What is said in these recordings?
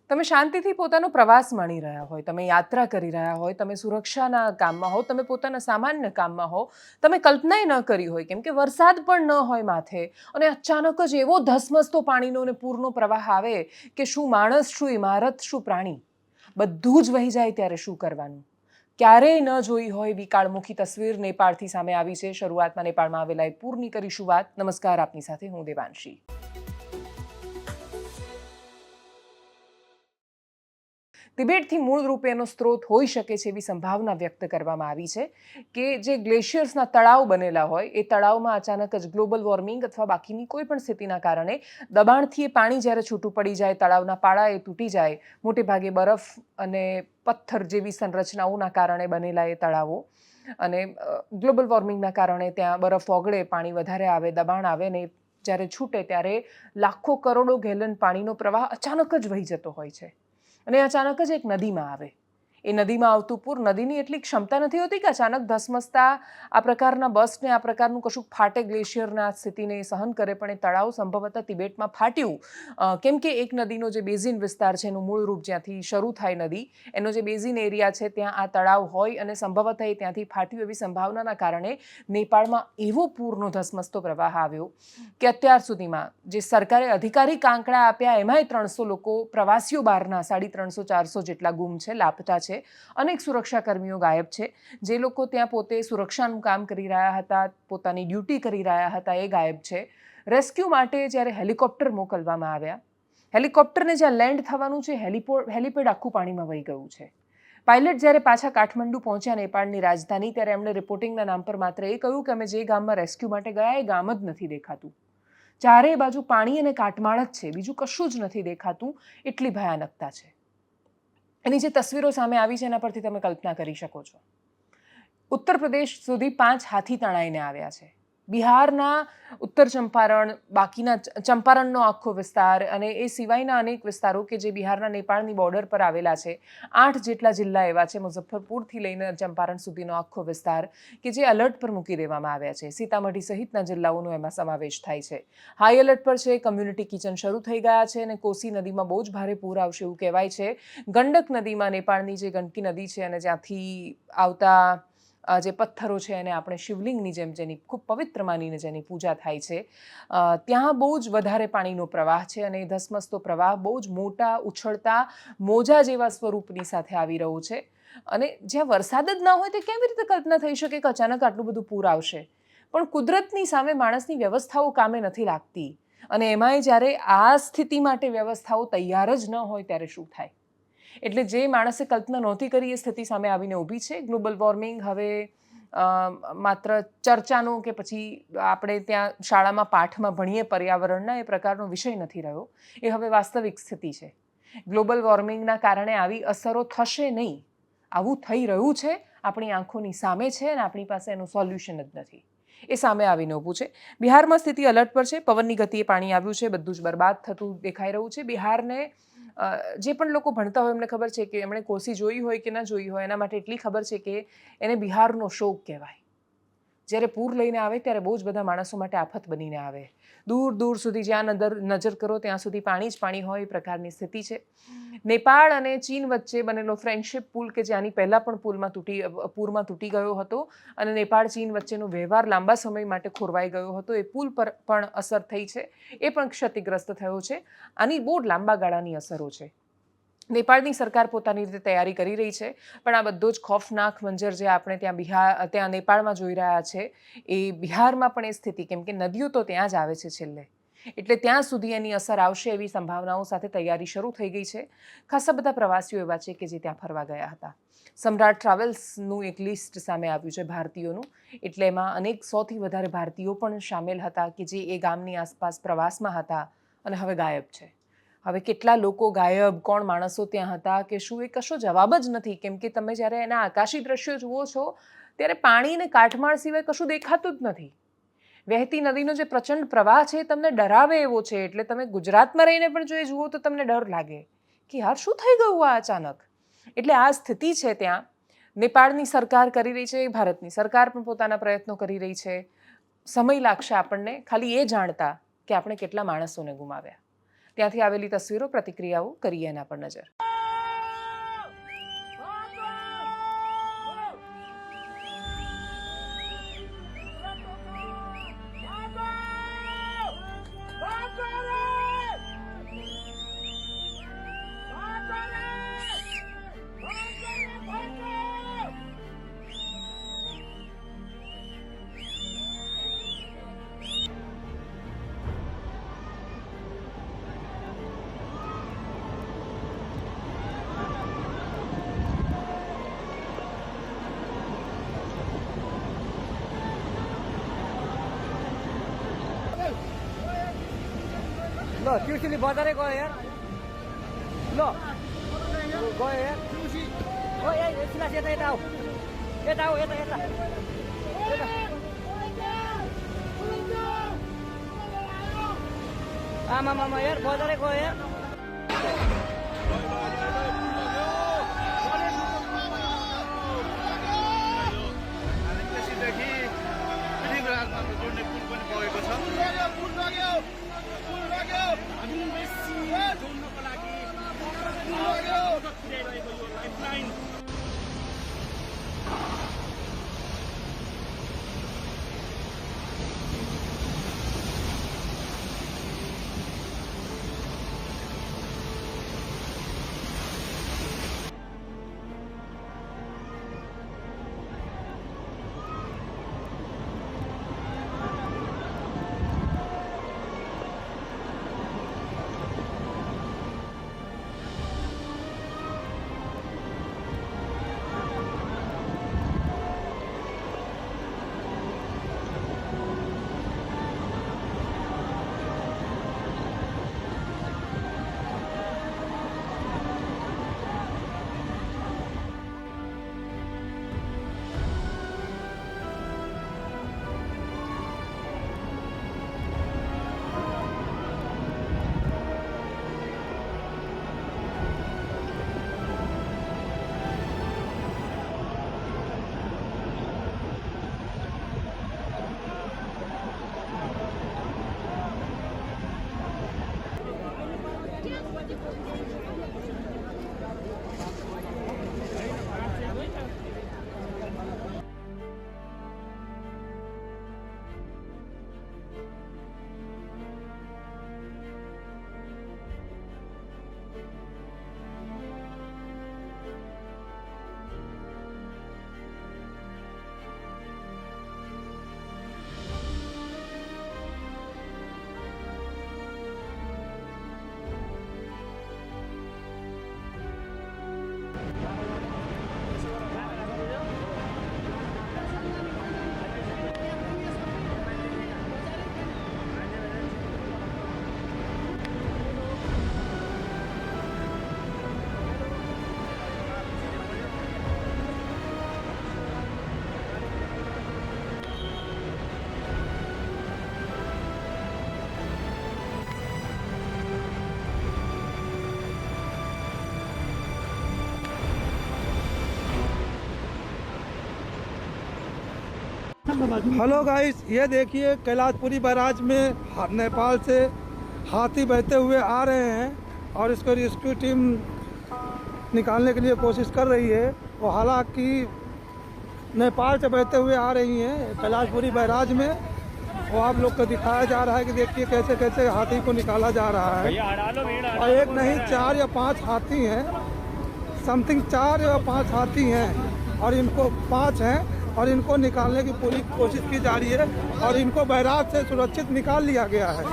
તમે શાંતિથી પોતાનો પ્રવાસ માણી રહ્યા હોય, તમે યાત્રા કરી રહ્યા હોય, તમે સુરક્ષાના કામમાં હો, તમે પોતાના સામાન્ય કામમાં હો, તમે કલ્પનાય ન કરી હોય કેમ કે વરસાદ પણ ન હોય માથે અને અચાનક જ એવો ધસમસતો પાણીનો અને પૂરનો પ્રવાહ આવે કે શું માણસ, શું ઇમારત, શું પ્રાણી બધું જ વહી જાય ત્યારે શું કરવાનું? ક્યારેય ન જોઈ હોય વિકાળમુખી તસવીર નેપાળથી સામે આવી છે. શરૂઆતમાં નેપાળમાં આવેલા એક પૂરની કરીશું વાત. નમસ્કાર, આપની સાથે હું દેવાંશી. તિબેટથી મૂળ રૂપે એનો સ્ત્રોત હોઈ શકે છે એવી સંભાવના વ્યક્ત કરવામાં આવી છે કે જે ગ્લેશિયર્સના તળાવ બનેલા હોય એ તળાવમાં અચાનક જ ગ્લોબલ વોર્મિંગ અથવા બાકીની કોઈ પણ સ્થિતિના કારણે દબાણથી એ પાણી જ્યારે છૂટું પડી જાય, તળાવના પાળા એ તૂટી જાય, મોટે ભાગે બરફ અને પથ્થર જેવી સંરચનાઓના કારણે બનેલા એ તળાવો અને ગ્લોબલ વોર્મિંગના કારણે ત્યાં બરફ ઓગળે, પાણી વધારે આવે, દબાણ આવે ને જ્યારે છૂટે ત્યારે લાખો કરોડો ગેલન પાણીનો પ્રવાહ અચાનક જ વહી જતો હોય છે. અને અચાનક જ એક નદીમાં આવે. એ નદીમાં આવતું પૂર, નદીની એટલી ક્ષમતા નથી હોતી કે અચાનક ધસમસતા આ પ્રકારના બસને આ પ્રકારનું કશું ફાટે, ગ્લેશિયરના સ્થિતિને સહન કરે, પણ એ તળાવ સંભવતઃ તિબેટમાં ફાટ્યું કેમ કે એક નદીનો જે બેઝિન વિસ્તાર છે, એનું મૂળ રૂપ જ્યાંથી શરૂ થાય નદી, એનો જે બેઝિન એરિયા છે ત્યાં આ તળાવ હોય અને સંભવતઃ એ ત્યાંથી ફાટ્યું એવી સંભાવનાના કારણે નેપાળમાં એવો પૂરનો ધસમસતો પ્રવાહ આવ્યો કે અત્યાર સુધીમાં જે સરકારે અધિકારિક આંકડા આપ્યા એમાંય 300 લોકો, પ્રવાસીઓ બહારના 350-400 જેટલા ગુમ છે, લાપતા છે. અનેક સુરક્ષાકર્મીઓ ગાયબ છે. જે લોકો ત્યાં પોતે સુરક્ષાનું કામ કરી રહ્યા હતા, પોતાની ડ્યુટી કરી રહ્યા હતા, એ ગાયબ છે. રેસ્ક્યુ માટે જ્યારે હેલિકોપ્ટર મોકલવામાં આવ્યા, હેલિકોપ્ટરને જ્યાં લેન્ડ થવાનું છે હેલિપેડ આખું પાણીમાં વહી ગયું છે. પાયલટ જ્યારે પાછા કાઠમંડુ પહોંચ્યા, નેપાળની રાજધાની, ત્યારે એમણે રિપોર્ટિંગના નામ પર માત્ર એ કહ્યું કે અમે જે ગામમાં રેસ્ક્યુ માટે ગયા એ ગામ જ નથી દેખાતું. ચારેય બાજુ પાણી અને કાટમાળ જ છે, બીજું કશું જ નથી દેખાતું. એટલી ભયાનકતા છે. એની જે તસવીરો સામે આવી છે એના પરથી તમે કલ્પના કરી શકો છો. ઉત્તર પ્રદેશ સુધી 5 હાથી તણાઈને આવ્યા છે. બિહારના ઉત્તર ચંપારણ, બાકીના ચંપારણનો આખો વિસ્તાર અને એ સિવાયના અનેક વિસ્તારો કે જે બિહારના નેપાળની બોર્ડર પર આવેલા છે, 8 જેટલા જિલ્લા એવા છે, મુઝફ્ફરપુરથી લઈને ચંપારણ સુધીનો આખો વિસ્તાર કે જે એલર્ટ પર મૂકી દેવામાં આવ્યા છે. સીતામઢી સહિતના જિલ્લાઓનો એમાં સમાવેશ થાય છે. હાઈ એલર્ટ પર છે. કમ્યુનિટી કિચન શરૂ થઈ ગયા છે અને કોસી નદીમાં બહુ જ ભારે પૂર આવશે એવું કહેવાય છે. ગંડક નદીમાં, નેપાળની જે ગંડકી નદી છે અને જ્યાંથી આવતા જે પથ્થરો છે એને આપણે શિવલિંગની જેમ, જેની ખૂબ પવિત્ર માનીને જેની પૂજા થાય છે, ત્યાં બહુ જ વધારે પાણીનો પ્રવાહ છે અને એ ધસમસતો પ્રવાહ બહુ જ મોટા, ઉછળતા મોજા જેવા સ્વરૂપની સાથે આવી રહ્યું છે. અને જ્યાં વરસાદ જ ના હોય તે કેવી રીતે કલ્પના થઈ શકે કે અચાનક આટલું બધું પૂર આવશે? પણ કુદરતની સામે માણસની વ્યવસ્થાઓ કામે નથી લાગતી. અને એમાંય જ્યારે આ સ્થિતિ માટે વ્યવસ્થાઓ તૈયાર જ ન હોય ત્યારે શું થાય? એટલે જે માણસે કલ્પના નહોતી કરી એ સ્થિતિ સામે આવીને ઊભી છે. ગ્લોબલ વોર્મિંગ હવે માત્ર ચર્ચાનો કે પછી આપણે ત્યાં શાળામાં પાઠમાં ભણીએ પર્યાવરણના એ પ્રકારનો વિષય નથી રહ્યો. એ હવે વાસ્તવિક સ્થિતિ છે. ગ્લોબલ વોર્મિંગના કારણે આવી અસરો થશે નહીં. આવું થઈ રહ્યું છે, આપણી આંખોની સામે છે અને આપણી પાસે એનું સોલ્યુશન જ નથી. એ સામે આવીને ઊભું છે. બિહારમાં સ્થિતિ અલર્ટ પર છે. પવનની ગતિએ પાણી આવ્યું છે. બધું જ બરબાદ થતું દેખાઈ રહ્યું છે. બિહારને જે પણ લોકો ભણતા હોય એમને ખબર છે કે એમણે કોસી જોઈ હોય કે ન જોઈ હોય, એના માટે એટલી ખબર છે કે એને બિહારનો શોક કહેવાય. જ્યારે પૂર લઈને આવે ત્યારે બહુ જ બધા માણસો માટે આફત બનીને આવે. દૂર દૂર સુધી જ્યાં નજર કરો ત્યાં સુધી પાણી જ પાણી હોય એ પ્રકારની સ્થિતિ છે. નેપાળ અને ચીન વચ્ચે બનેલો ફ્રેન્ડશિપ પુલ કે જે આની પહેલાં પણ પૂરમાં તૂટી ગયો હતો અને નેપાળ ચીન વચ્ચેનો વ્યવહાર લાંબા સમય માટે ખોરવાઈ ગયો હતો, એ પુલ પર પણ અસર થઈ છે. એ પણ ક્ષતિગ્રસ્ત થયો છે. આની બહુ લાંબા ગાળાની અસરો છે. નેપાળની સરકાર પોતાની રીતે તૈયારી કરી રહી છે, પણ આ બધો જ ખોફનાક મંજર જે આપણે ત્યાં નેપાળમાં જોઈ રહ્યા છે, એ બિહારમાં પણ એ સ્થિતિ, કેમ કે નદીઓ તો ત્યાં જ આવે છે છેલ્લે, એટલે ત્યાં સુધી એની અસર આવશે એવી સંભાવનાઓ સાથે તૈયારી શરૂ થઈ ગઈ છે. ખાસા બધા પ્રવાસીઓ એવા છે કે જે ત્યાં ફરવા ગયા હતા. સમ્રાટ ટ્રાવેલ્સનું એક લિસ્ટ સામે આવ્યું છે ભારતીયોનું, એટલે એમાં અનેક 100થી વધારે ભારતીયો પણ સામેલ હતા કે જે એ ગામની આસપાસ પ્રવાસમાં હતા અને હવે ગાયબ છે. હવે કેટલા લોકો ગાયબ, કોણ માણસો ત્યાં હતા કે શું, એ કશો જવાબ જ નથી. કેમ કે તમે જ્યારે એના આકાશી દ્રશ્યો જુઓ છો ત્યારે પાણી અને કાટમાળ સિવાય કશું દેખાતું જ નથી. વહેતી નદીનો જે પ્રચંડ પ્રવાહ છે એ તમને ડરાવે એવો છે. એટલે તમે ગુજરાતમાં રહીને પણ જો એ જુઓ તો તમને ડર લાગે કે યાર શું થઈ ગયું આ અચાનક. એટલે આ સ્થિતિ છે ત્યાં. નેપાળની સરકાર કરી રહી છે, ભારતની સરકાર પણ પોતાના પ્રયત્નો કરી રહી છે. સમય લાગશે આપણને ખાલી એ જાણતા કે આપણે કેટલા માણસોને ગુમાવ્યા. ત્યાંથી આવેલી તસવીરો, પ્રતિક્રિયાઓ કરીએ એના પર નજર. लो ट्यूशनी बाजारे गयो यार लो गयो यार ओ ए सिला यता यता आऊ यता आऊ यता यता आमा मामा यार बाजारे गयो यार हेलो गाइस, ये देखिए कैलाशपुरी बैराज में नेपाल से हाथी बहते हुए आ रहे हैं और इसको रेस्क्यू टीम निकालने के लिए कोशिश कर रही है। वो हालांकि नेपाल से बहते हुए आ रही हैं कैलाशपुरी बैराज में। वो आप लोग को दिखाया जा रहा है कि देखिए कैसे कैसे हाथी को निकाला जा रहा है। और एक नहीं 4 या 5 हाथी हैं, समथिंग 4 या 5 हाथी हैं और इनको 5 हैं और इनको निकालने की पूरी कोशिश की जा रही है और इनको बैराज से सुरक्षित निकाल लिया गया है।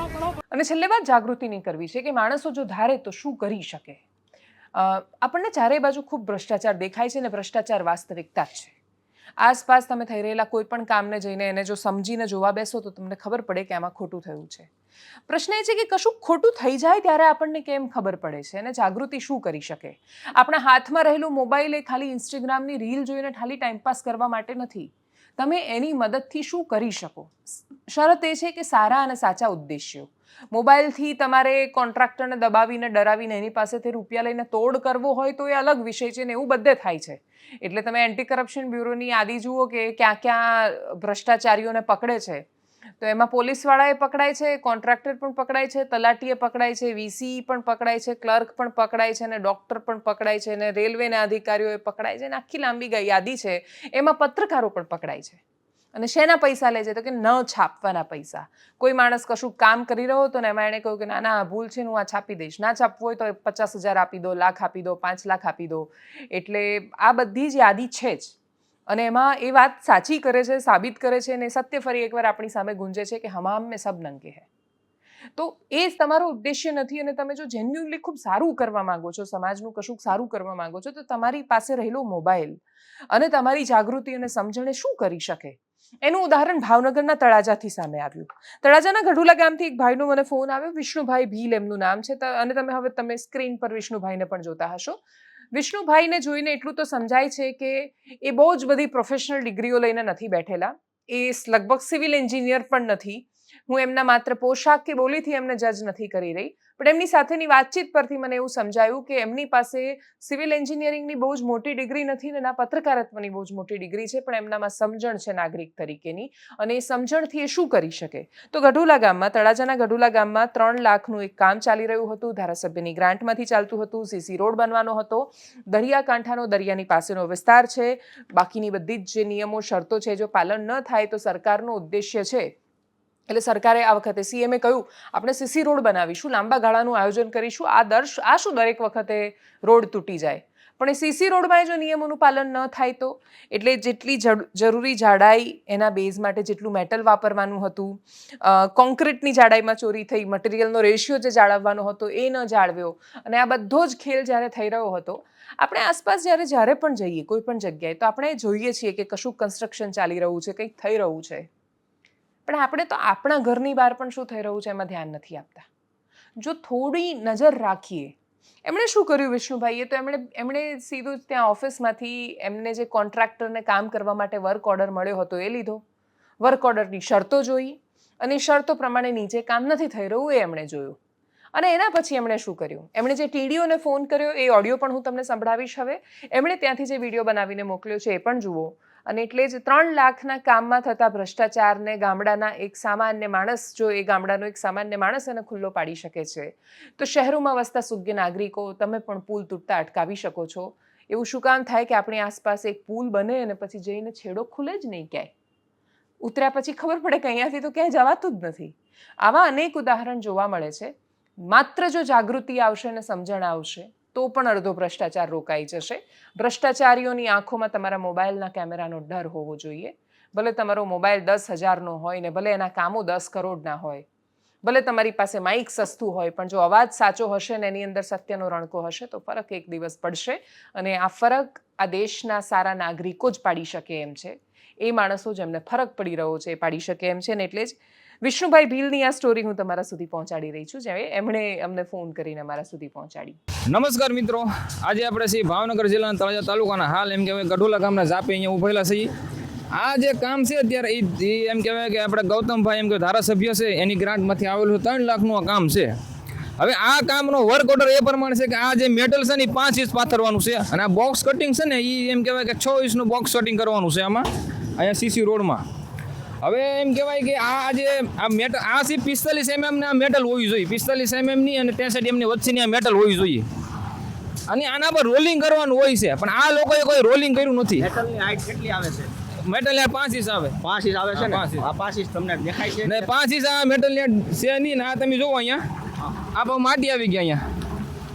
અને છેલ્લે વાત જાગૃતિની કરવી છે કે માણસો જો ધારે તો શું કરી શકે. આપણને ચારેય બાજુ ખૂબ ભ્રષ્ટાચાર દેખાય છે અને ભ્રષ્ટાચાર વાસ્તવિકતા જ છે. આસપાસ તમે થઈ રહેલા કોઈ પણ કામને જઈને એને જો સમજીને જોવા બેસો તો તમને ખબર પડે કે આમાં ખોટું થયું છે. પ્રશ્ન એ છે કે કશું ખોટું થઈ જાય ત્યારે આપણને કેમ ખબર પડે છે અને જાગૃતિ શું કરી શકે. આપણા હાથમાં રહેલું મોબાઈલ એ ખાલી ઇન્સ્ટાગ્રામની રીલ જોઈને ખાલી ટાઈમપાસ કરવા માટે નથી. તમે એની મદદથી શું કરી શકો. શરત એ છે કે સારા અને સાચા ઉદ્દેશ્યો. મોબાઈલથી તમારે કોન્ટ્રાક્ટરને દબાવીને ડરાવીને એની પાસેથી રૂપિયા લઈને તોડ કરવો હોય તો એ અલગ વિષય છે ને એવું બધે થાય છે. એટલે તમે એન્ટી કરપ્શન બ્યુરોની યાદી જુઓ કે ક્યાં ક્યાં ભ્રષ્ટાચારીઓને પકડે છે તો એમાં પોલીસવાળાએ પકડાય છે, કોન્ટ્રાક્ટર પણ પકડાય છે, તલાટીએ પકડાય છે, વીસી પણ પકડાય છે, ક્લર્ક પણ પકડાય છે, અને ડૉક્ટર પણ પકડાય છે, અને રેલવેના અધિકારીઓએ પકડાય છે, અને આખી લાંબી યાદી છે. એમાં પત્રકારો પણ પકડાય છે. અને શેના પૈસા લે છે? તો કે ન છાપવાના પૈસા. કોઈ માણસ કશું કામ કરી રહ્યો હતો ને એમાં એણે કહ્યું કે ના ના ભૂલ છે, હું આ છાપી દઈશ. ના છાપવું હોય તો 50,000 આપી દો, લાખ આપી દો, 5 લાખ આપી દો. એટલે આ બધી જ યાદી છે જ. અને એમાં એ વાત સાચી કરે છે, સાબિત કરે છે, અને સત્ય ફરી એકવાર આપણી સામે ગુંજે છે કે હમામ મેં સબ નંગે હૈ. તો એ જ તમારો ઉદ્દેશ્ય નથી. અને તમે જો જેન્યુઅનલી ખૂબ સારું કરવા માંગો છો, સમાજનું કશુંક સારું કરવા માંગો છો, તો તમારી પાસે રહેલો મોબાઈલ અને તમારી જાગૃતિ અને સમજણે શું કરી શકે? એનું ઉદાહરણ ભાવનગરના તળાજાથી સામે આવ્યું. તળાજાના ગઢુલા ગામથી એક ભાઈનો મને ફોન આવ્યો. વિષ્ણુભાઈ ભીલ એમનું નામ છે. અને તમે સ્ક્રીન પર વિષ્ણુભાઈને પણ જોતા હશો. વિષ્ણુભાઈને જોઈને એટલું તો સમજાય છે કે એ બહુ જ બધી પ્રોફેશનલ ડિગ્રીઓ લઈને નથી બેઠેલા. એ લગભગ સિવિલ એન્જિનિયર પણ નથી. હું એમના માત્ર પોશાક કે બોલીથી એમને જજ નથી કરી રહી, પણ એમની સાથેની વાતચીત પરથી મને એવું સમજાયું કે એમની પાસે સિવિલ એન્જિનિયરિંગની બહુ જ મોટી ડિગ્રી નથી, ને ના પત્રકારત્વની બહુ જ મોટી ડિગ્રી છે, પણ એમનામાં સમજણ છે નાગરિક તરીકેની. અને એ સમજણથી એ શું કરી શકે? તો ગઢુલા ગામમાં, તળાજાના ગઢુલા ગામમાં 3 લાખનું એક કામ ચાલી રહ્યું હતું. ધારાસભ્યની ગ્રાન્ટમાંથી ચાલતું હતું. સીસી રોડ બનવાનો હતો. દરિયાકાંઠાનો, દરિયાની પાસેનો વિસ્તાર છે. બાકીની બધી જ જે નિયમો, શરતો છે, જો પાલન ન થાય તો સરકારનો ઉદ્દેશ્ય છે. એટલે સરકારે આ વખતે સીએમએ કહ્યું આપણે સીસી રોડ બનાવીશું, લાંબા ગાળાનું આયોજન કરીશું. આ શું દરેક વખતે રોડ તૂટી જાય? પણ એ સીસી રોડમાં જો નિયમોનું પાલન ન થાય તો, એટલે જેટલી જરૂરી જાડાઈ એના બેઝ માટે જેટલું મેટલ વાપરવાનું હતું, કોન્ક્રીટની જાડાઈમાં ચોરી થઈ, મટીરિયલનો રેશિયો જે જાળવવાનો હતો એ ન જાળવ્યો. અને આ બધો જ ખેલ જ્યારે થઈ રહ્યો હતો, આપણે આસપાસ જ્યારે પણ જઈએ કોઈ પણ જગ્યાએ, તો આપણે જોઈએ છીએ કે કશું કન્સ્ટ્રક્શન ચાલી રહ્યું છે, કંઈક થઈ રહ્યું છે, પણ આપણે તો આપણા ઘરની બહાર પણ શું થઈ રહ્યું છે એમાં ધ્યાન નથી આપતા. જો થોડી નજર રાખીએ. એમણે શું કર્યું વિષ્ણુભાઈએ? તો એમણે સીધું જ ત્યાં ઓફિસમાંથી એમને જે કોન્ટ્રાક્ટરને કામ કરવા માટે વર્ક ઓર્ડર મળ્યો હતો એ લીધો. વર્ક ઓર્ડરની શરતો જોઈ, અને શરતો પ્રમાણે નીચે કામ નથી થઈ રહ્યું એ એમણે જોયું. અને એના પછી એમણે શું કર્યું? એમણે જે ટીડીઓને ફોન કર્યો એ ઓડિયો પણ હું તમને સંભળાવીશ હવે. એમણે ત્યાંથી જે વિડીયો બનાવીને મોકલ્યો છે એ પણ જુઓ. અને એટલે જ 3 લાખના કામમાં થતા ભ્રષ્ટાચારને ગામડાના એક સામાન્ય માણસ, જો એ ગામડાનો એક સામાન્ય માણસ એને ખુલ્લો પાડી શકે છે, તો શહેરોમાં વસતા સુગ્ય નાગરિકો, તમે પણ પુલ તૂટતા અટકાવી શકો છો. એવું શું કામ થાય કે આપણી આસપાસ એક પુલ બને અને પછી જઈને છેડો ખુલે જ નહીં ક્યાંય? ઉતર્યા પછી ખબર પડે કે અહીંયાથી તો ક્યાંય જવાતું જ નથી. આવા અનેક ઉદાહરણ જોવા મળે છે. માત્ર જો જાગૃતિ આવશે અને સમજણ આવશે તો પણ અડધો ભ્રષ્ટાચાર રોકાઈ જશે. ભ્રષ્ટાચારીઓની આંખોમાં તમારા મોબાઈલના કેમેરાનો ડર હોવો જોઈએ. ભલે તમારો મોબાઈલ 10,000નો હોય ને ભલે એના કામો 10 કરોડના હોય, ભલે તમારી પાસે માઇક સસ્તું હોય, પણ જો અવાજ સાચો હશે ને એની અંદર સત્યનો રણકો હશે તો ફરક એક દિવસ પડશે. અને આ ફરક આ દેશના સારા નાગરિકો જ પાડી શકે એમ છે. એ માણસો જેમને ફરક પડી રહ્યો છે એ પાડી શકે એમ છે. ને એટલે જ વિષ્ણુભાઈ ભીલની આ સ્ટોરી હું તમારા સુધી પહોંચાડી રહી છું, જે એમણે અમને ફોન કરીને અમારા સુધી પહોંચાડી. નમસ્કાર મિત્રો, આજે આપણે છીએ ભાવનગર જિલ્લાના તળાજા તાલુકાના હાલ એમ કહેવાય ગઢુલા ગામના ઝાપે અહીંયા ઉભેલા છીએ. આ જે કામ છે અત્યારે એ એમ કહેવાય કે આપણે ગૌતમભાઈ એમ કે ધારાસભ્ય છે એની ગ્રાન્ટમાંથી આવેલું 3 લાખનું આ કામ છે. હવે આ કામનો વર્ક ઓર્ડર એ પ્રમાણે છે કે આ જે મેટલ છે ને 5 ઇંચ પાથરવાનું છે, અને આ બોક્સ કટિંગ છે ને એ એમ કહેવાય કે 6 ઇંચનું બોક્સ કટિંગ કરવાનું છે આમાં, અહીંયા સીસી રોડમાં. હવે એમ કહેવાય કે આ જે આ મેટલ આ સી 45 mm ને આ મેટલ હોવી જોઈએ, 45 mm ની અને 63 mm ની વચ્ચેની આ મેટલ હોવી જોઈએ. અને આના પર રોલિંગ કરવાનું હોય છે, પણ આ લોકોએ કોઈ રોલિંગ કર્યું નથી. મેટલની હાઈટ કેટલી આવે છે? મેટલ યાર 5 ઇંચ આવે. 5 ઇંચ આવે છે ને? 5 ઇંચ. આ 5 ઇંચ તમને દેખાય છે? ને 5 ઇંચ આ મેટલ યાર છે નહીં ને. આ તમે જોવો અહીંયા આ બહુ માટી આવી ગઈ, અહીંયા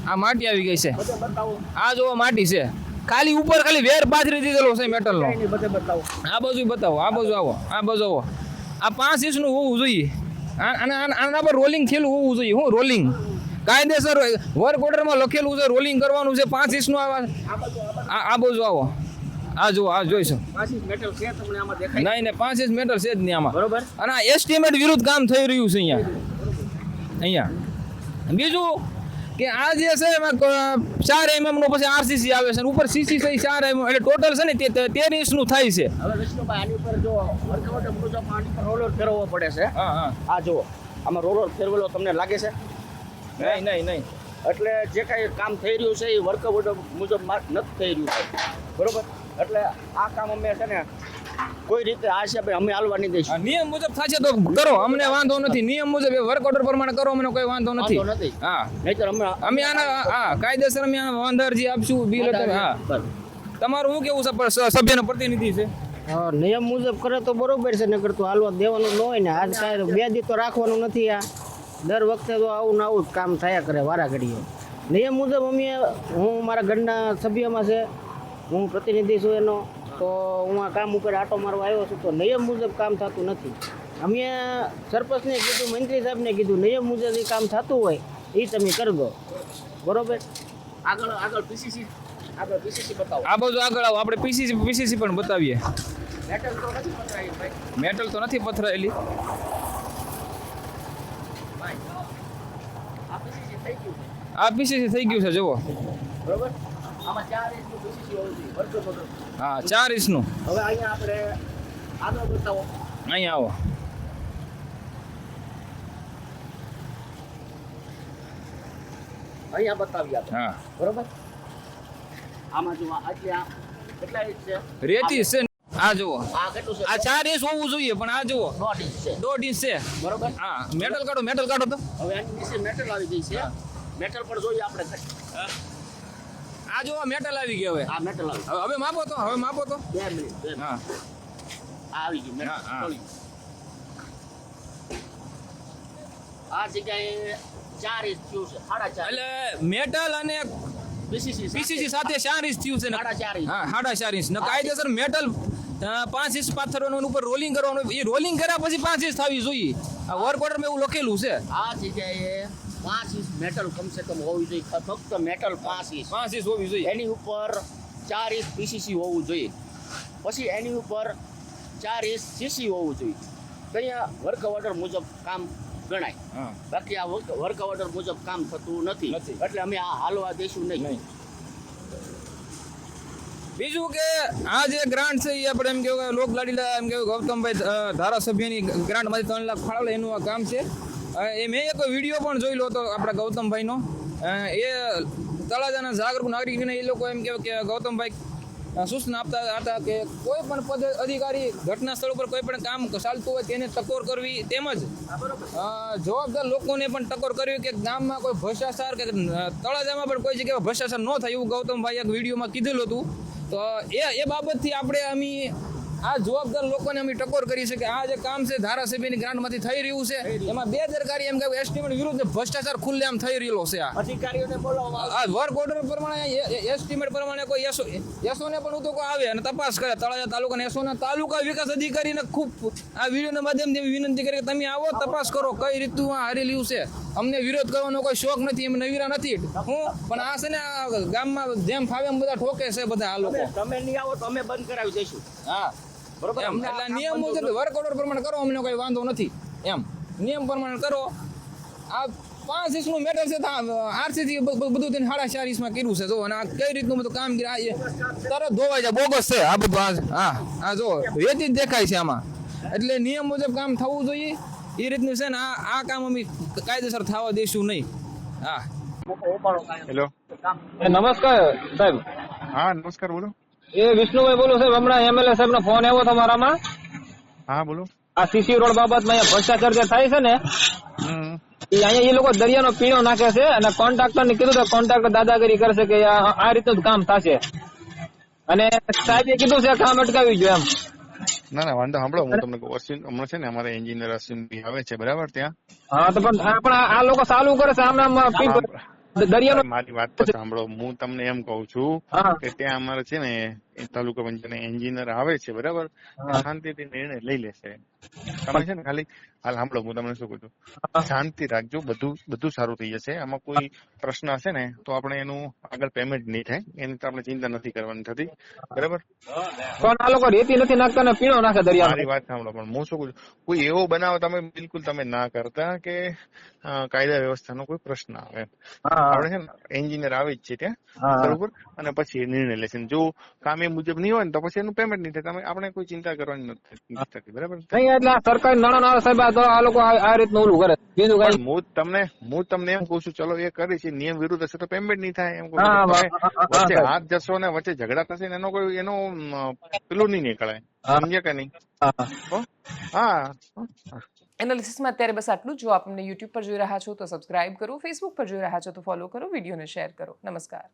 આ માટી આવી ગઈ છે. બતાવો. આ જોવો માટી છે, ખાલી ઉપર ખાલી વેર પાથરી દીધેલો છે મેટલનો. બધે બતાવો. આ બાજુ બતાવો, આ બાજુ આવો, આ બાજુ આવો. આ 5 ઇંચનું હોવું જોઈએ. આના પર રોલિંગ થયેલું હોવું જોઈએ. હું રોલિંગ કાયદેસર વર્ક ઓર્ડરમાં લખેલું છે, રોલિંગ કરવાનું છે. 5 ઇંચનું આ બાજુ આવો, આ જુઓ, આ જોઈશું. 5 ઇંચ મેટલ છે તમને આમાં દેખાય? નહીં, 5 ઇંચ મેટલ છે જ નહીં આમાં. બરોબર. અને આ એસ્ટિમેટ વિરુદ્ધ કામ થઈ રહ્યું છે અહીંયા. બીજું કે આ જે છે એમાં 4 mm નો પછી આરસીસી આવે છે, ઉપર સીસી છે 4 mm, એટલે ટોટલ છે ને 13 ઇંચનું થાય છે. હવે વિષ્ણુભાઈ આની ઉપર જો વર્કઆઉટ મુજબ આની પર રોલર ફેરવવો પડે છે. હા હા. આ જુઓ, આમાં રોલર ફેરવેલો તમને લાગે છે? નહીં. એટલે જે કાંઈ કામ થઈ રહ્યું છે એ વર્કઆઉટ મુજબ નથી થઈ રહ્યું છે, બરોબર. એટલે આ કામ અમે છે ને કોઈ રીતે આ હિસાબે અમે હાલવા નહીં દઈશું. નિયમ મુજબ થશે તો કરો, અમને વાંધો નથી. નિયમ મુજબ વર્ક ઓર્ડર પ્રમાણે કરો, અમને કોઈ વાંધો નથી. વાંધો નથી. હા, નહીંતર અમે આના હા કાયદેસર અમે આના અરજી આપશું, બિલ હા. બરાબર. તમારું શું કેવું છે સભ્યનો પ્રતિનિધિ છે? હા, નિયમ મુજબ કરે તો બરોબર છે, નકર તો હાલવા દેવાનું ન હોય ને. આજ કાંઈ 2 દી તો રાખવાનું નથી. આ દર વખતે તો આવું ને આવું જ કામ થયા કરે વારા ઘડીએ. નિયમ મુજબ હું મારા ઘરના સભ્યમાં છે, હું પ્રતિનિધિ છું એનો, તો હું આ કામ ઉપર આટો મારવા આવ્યો છું. તો નિયમ મુજબ કામ થતું નથી. અમે સરપંચને કીધું, મંત્રી સાહેબને કીધું, નિયમ મુજબ એ કામ થતું હોય એ તમે કરી દો. બરોબર. આગળ પીસીસી બતાવો. આ બાજુ આગળ આવો, આપણે પીસીસી પણ બતાવીએ. મેટલ તો નથી પકડાયું ભાઈ. મેટલ તો નથી પથરાયેલી. આ પીસીસી થઈ ગયું છે. આ પીસીસી થઈ ગયું છે, જુઓ. બરોબર. આમાં 4 ઇંચનું પીસીસી હોવું જોઈએ. વર્ષો બધો. હા, 4 ઇંચનું. હવે અહીંયા આપણે આગળ બતાવો. અહીંયા આવો. અહીંયા બતાવીએ આપણે. હા, બરોબર. આમાં જો આ કેટલા ઇંચ છે? રેતી છે. આ જુઓ, આ કેટલું છે? આ 4 ઇંચ હોવું જોઈએ, પણ આ જુઓ 1.5 ઇંચ છે. 1.5 ઇંચ છે. બરોબર. હા, મેટલ કાઢો તો. હવે આની નીચે મેટલ આવી ગઈ છે. મેટલ પણ જોઈએ આપણે. આ જુઓ મેટલ આવી ગઈ. હવે આ મેટલ આવી. હવે માપો તો. 2 મિનિટ. હા, આ આવી ગઈ મેટલ. હા. તોડી. આ જગ્યાએ 4 ઇંચ થયું છે. 4.5. એટલે મેટલ અને પીસીસી સાથે 4 ઇંચ થયું છે ને. 4.5 ઇંચ. હા, 4.5 ઇંચ. કાયદેસર મેટલ 5 ઇંચ પાથરવાનું, ઉપર રોલિંગ કરવાનું. એ રોલિંગ કર્યા પછી 5 ઇંચ થવી જોઈએ. આ વર્ક ઓર્ડરમાં એવું લખેલું છે. આ જગ્યાએ 5 ઇંચ મેટલ કમસે કમ હોવી જોઈએ. ફક્ત મેટલ 5 ઇંચ. 5 ઇંચ હોવી જોઈએ. એની ઉપર 4 ઇંચ પીસીસી હોવું જોઈએ. પછી એની ઉપર 4 ઇંચ સીસી હોવું જોઈએ. તો અહીંયા વર્ક ઓર્ડર મુજબ કામ ગણાય. હા, બાકી આ વર્ક ઓર્ડર મુજબ કામ થતું નથી. નથી. એટલે અમે આ હાલવા દઈશું નહીં. બીજું કે આ જે ગ્રાન્ટ છે એ આપણે એમ કેવું લોક લાડીલા એમ કેવું ગૌતમભાઈ ધારાસભ્યની ગ્રાન્ટમાંથી 3 લાખ ફાળવેલા, એનું આ કામ છે. એ મેં એક વિડીયો પણ જોઈ લો હતો આપણા ગૌતમભાઈનો. એ તળાજાના જાગૃત નાગરિકને એ લોકો એમ કહેવાય કે ગૌતમભાઈ સૂચના આપતા હતા કે કોઈ પણ પદ અધિકારી ઘટના સ્થળ ઉપર કોઈ પણ કામ ચાલતું હોય તેને ટકોર કરવી, તેમજ જવાબદાર લોકોને પણ ટકોર કરવી કે ગામમાં કોઈ ભ્રષ્ટાચાર કે તળાજામાં પણ કોઈ જગ્યાએ ભ્રષ્ટાચાર ન થાય એવું ગૌતમભાઈ એક વિડીયોમાં કીધેલું હતું. તો એ બાબતથી આપણે આ જવાબદાર લોકોને અમે ટકોર કરી છે કે આ જે કામ છે ધારાસભ્યની ગ્રાન્ટમાંથી થઈ રહ્યું છે એમાં બેદરકારી એમ કે એસ્ટિમેટ વિરુદ્ધ ભ્રષ્ટાચાર ખુલ્લેઆમ થઈ રહેલો છે. અધિકારીઓને બોલાવવામાં આ વર્ક ઓર્ડર પ્રમાણે એસ્ટિમેટ પ્રમાણે કોઈ એસોને પણ ઉતકો આવે અને તપાસ કરે. તળાજા તાલુકાના એસોના તાલુકા વિકાસ અધિકારીને ખૂબ આ વિડીયોના માધ્યમથી વિનંતી કરી કે તમે આવો, તપાસ કરો કઈ રીતનું આ હારેલું છે. અમને વિરોધ કરવાનો કોઈ શોખ નથી, એમ નવીરા નથી પણ આ છે ને આ ગામમાં જેમ ફાવે એમ બધા ઠોકે છે બધા આ લોકો. તમે નહીં આવો તો અમે બંધ કરાવી દઈશું. હા, બરોબર. એટલે નિયમ મુજબ વર્ક ઓર્ડર પ્રમાણે કરો, અમને કોઈ વાંધો નથી. એમ નિયમ પ્રમાણે કરો. આ 5 ઇંચનું મેટર છે, આરસીથી બધું તેને 4.5 ઇંચમાં કર્યું છે. જો અને આ કઈ રીતનું બધું કામ તરત ધોવાઈ જાય, બોગસ છે આ બધું. હા જો રેતી જ દેખાય છે આમાં. એટલે નિયમ મુજબ કામ થવું જોઈએ એ રીતનું છે ને. આ કામ અમે કાયદેસર થવા દઈશું નહીં. હા, હેલો. નમસ્કાર સાહેબ. હા, નમસ્કાર, બોલો. એ વિષ્ણુભાઈ બોલું સાહેબ. હમણાં એમએલએ સાહેબ નો ફોન આવ્યો તમારામાં. હા, બોલો. આ સીસી રોડ બાબતમાં અહીંયા ભ્રષ્ટાચાર જે થાય છે ને, અહીંયા એ લોકો દરિયાનો પીણો નાખે છે અને કોન્ટ્રાક્ટર ને કીધું કે કોન્ટ્રાક્ટર દાદાગીરી કરશે કે આ રીતનું જ કામ થશે. અને સાહેબે કીધું છે કામ અટકાવી જોઈએ એમ. ના વાંધો સાંભળો, હું તમને કહું. અશ્વિન હમણાં છે ને અમારે એન્જિનિયર અશ્વિનભાઈ આવે છે, બરાબર? ત્યાં હા, તો પણ આ લોકો ચાલુ કરે છે દરિયાનો. મારી વાત તો સાંભળો. હું તમને એમ કઉ છું કે ત્યાં અમારે છે ને તાલુકા પંચાયત એન્જિનિયર આવે છે, બરાબર? શાંતિથી નિર્ણય લઈ લેશે. તમે છે ને ખાલી હાલ સાંભળો, હું તમને શું કહું છું, શાંતિ રાખજો. બધું સારું થઈ જશે. આમાં કોઈ પ્રશ્ન હશે ને તો આપણે એનું આગળ પેમેન્ટ નહીં થાય, એની તો આપણે ચિંતા નથી કરવાની થતી, બરાબર? પણ આ લોકો રેતી નથી નાખતા ને પીણો નાખે દરિયા. મારી વાત સાંભળો, પણ હું શું કહું છું, કોઈ એવો બનાવ તમે બિલકુલ તમે ના કરતા કે કાયદા વ્યવસ્થાનો કોઈ પ્રશ્ન આવે. આપણે છે ને એન્જિનિયર આવે જ છે ત્યાં, બરોબર? અને પછી નિર્ણય લેશે. જો કામ એ મુજબ નહીં હોય ને તો પછી એનું પેમેન્ટ નહીં થાય. તમે આપણે કોઈ ચિંતા કરવાની નથી થતી, બરાબર? નહીં એટલે આ સરકારી નાણાં ના આવે સાહેબ, આ તો આ લોકો આ રીતનું ઓલું કરે બીજું કઈ. પણ હું તમને એમ કહું છું, ચલો એ કરી છે, નિયમ વિરુદ્ધ હશે તો પેમેન્ટ નહીં થાય એમ કહું હા, છું. હા, તમે હા, વચ્ચે સાહેબ. હાથ જશો ને વચ્ચે ઝઘડા થશે ને એનો કોઈ પેલું નહીં નીકળે, સમજ્યા કે નહીં? હો? હા. એનાલિસિસમાં અત્યારે બસ આટલું જ. જો આપ અમને યુટ્યુબ પર જોઈ રહ્યા છો તો સબસ્ક્રાઇબ કરો, ફેસબુક પર જોઈ રહ્યા છો તો ફોલો કરો, વિડીયોને શેર કરો. નમસ્કાર.